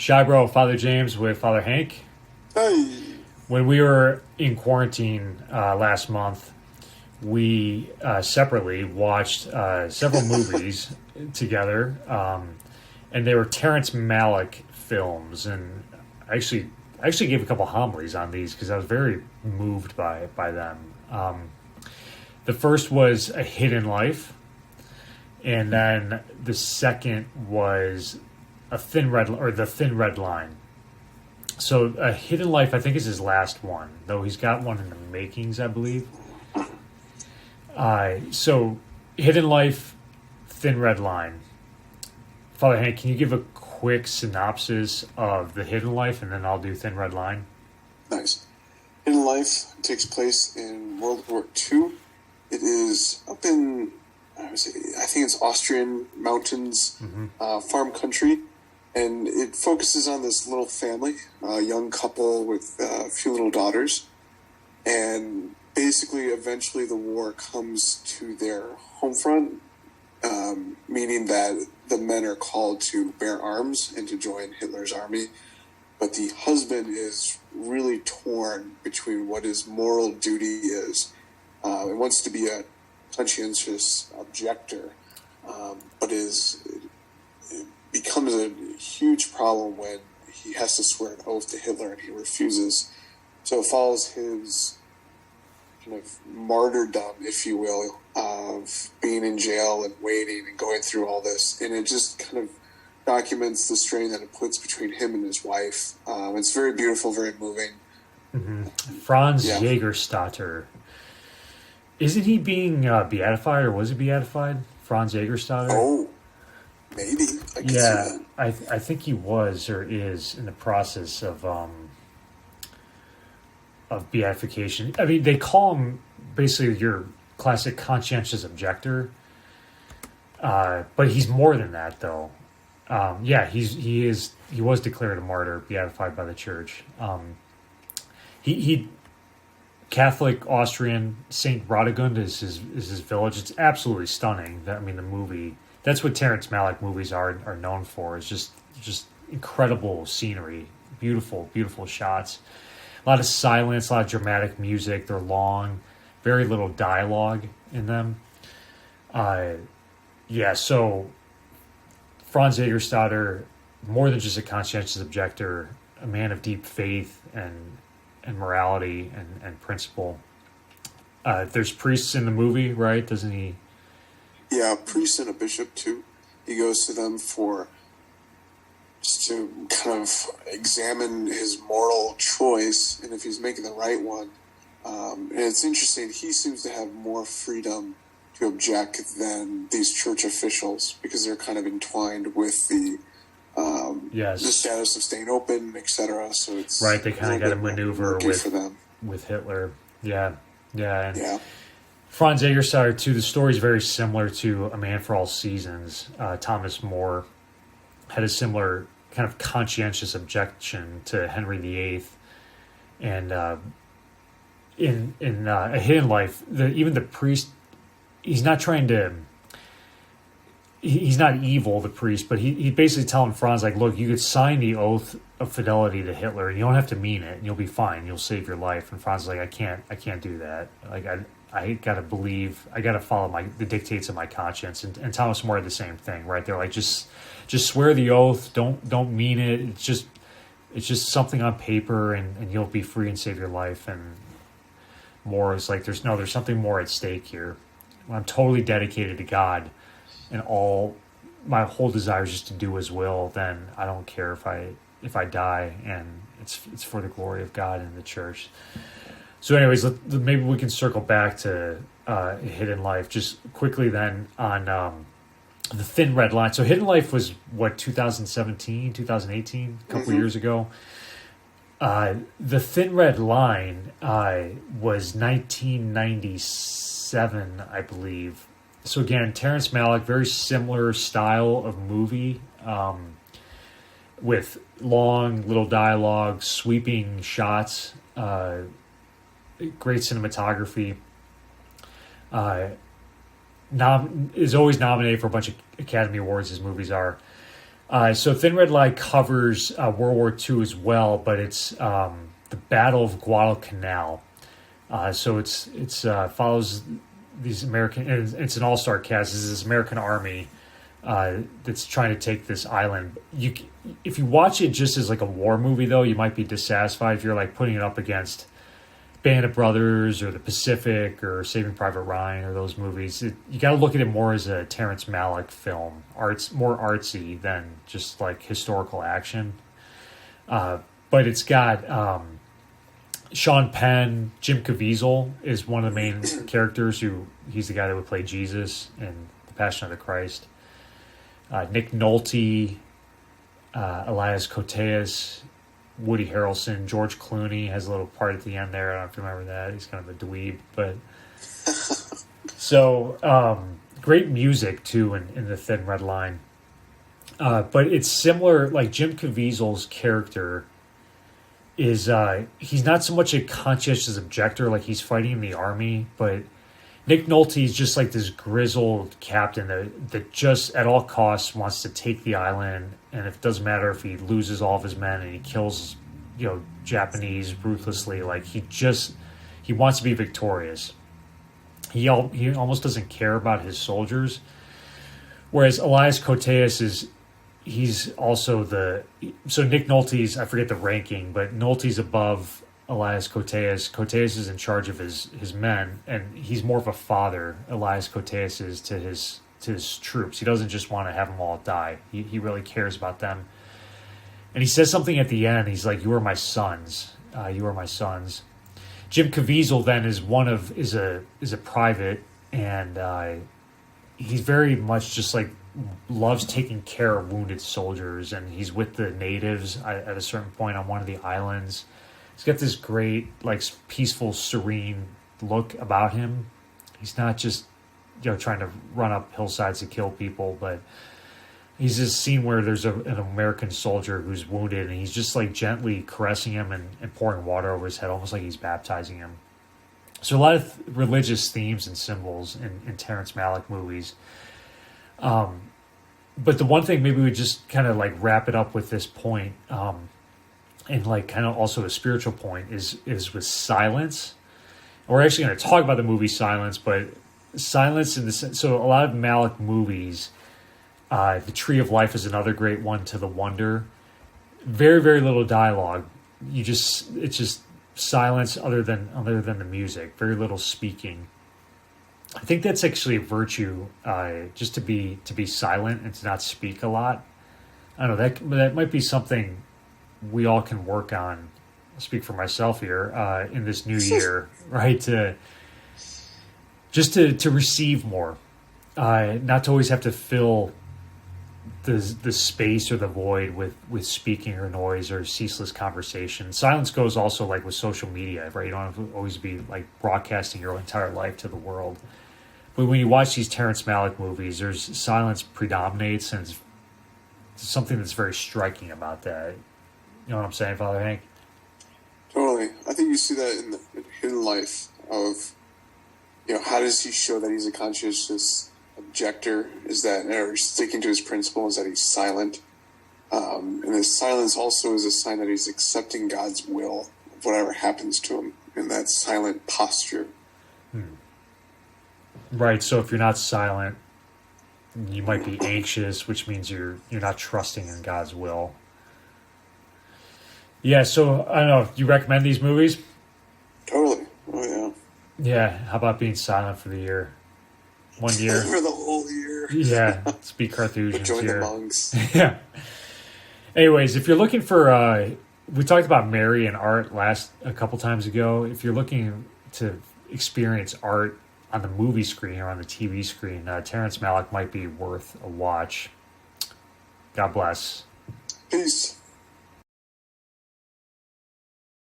Shy Bro, Father James with Father Hank. Hey. When we were in quarantine last month, we separately watched several movies together, and they were Terrence Malick films. And I actually gave a couple homilies on these because I was very moved by them. The first was A Hidden Life, and then the second was The Thin Red Line. So A Hidden Life, I think, is his last one, though he's got one in the makings, I believe. So Hidden Life, Thin Red Line. Father Hank, can you give a quick synopsis of The Hidden Life, and then I'll do Thin Red Line? Nice. Hidden Life takes place in World War II. It is up in, I think it's Austrian mountains, farm country. And it focuses on this little family, a young couple with a few little daughters. And basically, eventually, the war comes to their home front, meaning that the men are called to bear arms and to join Hitler's army. But the husband is really torn between what his moral duty is. He wants to be a conscientious objector, but it becomes a huge problem when he has to swear an oath to Hitler and he refuses. So it follows his kind of martyrdom, if you will, of being in jail and waiting and going through all this. And it just kind of documents the strain that it puts between him and his wife. It's very beautiful, very moving. Mm-hmm. Franz Jägerstatter. Isn't he being beatified, or was he beatified? Franz Jägerstatter? Oh, maybe. I can see that. I think he was or is in the process of beatification. I mean, they call him basically your classic conscientious objector, but he's more than that, though. He was declared a martyr, beatified by the church. He Catholic Austrian Saint Radegund is his village. It's absolutely stunning. The movie. That's what Terrence Malick movies are known for. It's just incredible scenery, beautiful shots, a lot of silence, a lot of dramatic music. They're long, very little dialogue in them. So Franz Jägerstatter, more than just a conscientious objector, a man of deep faith and morality and principle. There's priests in the movie, right? Doesn't he? Yeah, a priest and a bishop too. He goes to them just to kind of examine his moral choice and if he's making the right one. And it's interesting, he seems to have more freedom to object than these church officials because they're kind of entwined with the status of staying open, etc. So it's right. They kind of got to maneuver with Hitler. Yeah. Franz Jägerstatter too. The story is very similar to A Man for All Seasons. Thomas More had a similar kind of conscientious objection to Henry VIII, and in A Hidden Life, even the priest, he's not trying to. He's not evil, the priest, but he basically telling Franz, like, look, you could sign the oath of fidelity to Hitler, and you don't have to mean it, and you'll be fine. You'll save your life. And Franz is like, I can't do that. Like, I gotta believe, I gotta follow the dictates of my conscience. And Thomas More had the same thing, right? They're like, just swear the oath. Don't mean it. It's just something on paper, and you'll be free and save your life. And More is like, there's something more at stake here. I'm totally dedicated to God, and my whole desire is just to do His will. Then I don't care if I die, and it's for the glory of God and the church. So, anyways, maybe we can circle back to Hidden Life just quickly. Then on The Thin Red Line. So, Hidden Life was 2017, 2018, a couple years ago. The Thin Red Line was 1997, I believe. So again, Terrence Malick, very similar style of movie, with long, little dialogue, sweeping shots, great cinematography. Is always nominated for a bunch of Academy Awards, his movies are. So Thin Red Line covers World War II as well, but it's the Battle of Guadalcanal. So it's follows these American. And it's an all-star cast. This is this American army that's trying to take this island. If you watch it just as like a war movie, though, you might be dissatisfied if you're like putting it up against Band of Brothers or The Pacific or Saving Private Ryan or those movies. You got to look at it more as a Terrence Malick film. More artsy than just like historical action. But it's got Sean Penn. Jim Caviezel is one of the main characters. He's the guy that would play Jesus in The Passion of the Christ. Nick Nolte, Elias Koteas, Woody Harrelson, George Clooney has a little part at the end there. I don't know if you remember that. He's kind of a dweeb, but so great music too in the Thin Red Line. But it's similar. Like Jim Caviezel's character is he's not so much a conscientious objector, like he's fighting in the army, but Nick Nolte is just like this grizzled captain that just at all costs wants to take the island, and it doesn't matter if he loses all of his men and he kills, Japanese ruthlessly. Like he wants to be victorious. He almost doesn't care about his soldiers. Whereas Elias Koteas he's also so Nick Nolte's, I forget the ranking, but Nolte's above Elias Koteas. Koteas is in charge of his men, and he's more of a father. Elias Koteas is to his troops. He doesn't just want to have them all die. He really cares about them. And he says something at the end. He's like, "You are my sons. You are my sons." Jim Caviezel then is a private, and he's very much just like loves taking care of wounded soldiers, and he's with the natives at a certain point on one of the islands. He's got this great, like, peaceful, serene look about him. He's not just, trying to run up hillsides to kill people, but he's this scene where there's an American soldier who's wounded, and he's just, like, gently caressing him and pouring water over his head, almost like he's baptizing him. So a lot of religious themes and symbols in Terrence Malick movies. But the one thing, maybe we just kind of, like, wrap it up with this point, and like kind of also a spiritual point is with silence. We're actually going to talk about the movie Silence, but silence in the sense, so a lot of Malick movies, The Tree of Life is another great one, To the Wonder. Very, very little dialogue. It's just silence other than the music. Very little speaking. I think that's actually a virtue, just to be silent and to not speak a lot. I don't know, that might be something we all can work on. I'll speak for myself here in this new year, right? To receive more, not to always have to fill the space or the void with speaking or noise or ceaseless conversation. Silence goes also like with social media, right? You don't have to always be like broadcasting your entire life to the world. But when you watch these Terrence Malick movies, there's silence predominates, and it's something that's very striking about that. You know what I'm saying, Father Hank? Totally. I think you see that in the hidden life of, how does he show that he's a conscientious objector? Is that, or sticking to his principles, that he's silent? And his silence also is a sign that he's accepting God's will of whatever happens to him in that silent posture. Right. So if you're not silent, you might be anxious, which means you're not trusting in God's will. Yeah, so, I don't know, you recommend these movies? Totally. Oh, yeah. Yeah, how about being silent for the year? 1 year. For the whole year. Yeah, let's be Carthusians Join here. the monks. Yeah. Anyways, if you're looking for, we talked about Mary and art a couple times ago. If you're looking to experience art on the movie screen or on the TV screen, Terrence Malick might be worth a watch. God bless. Peace.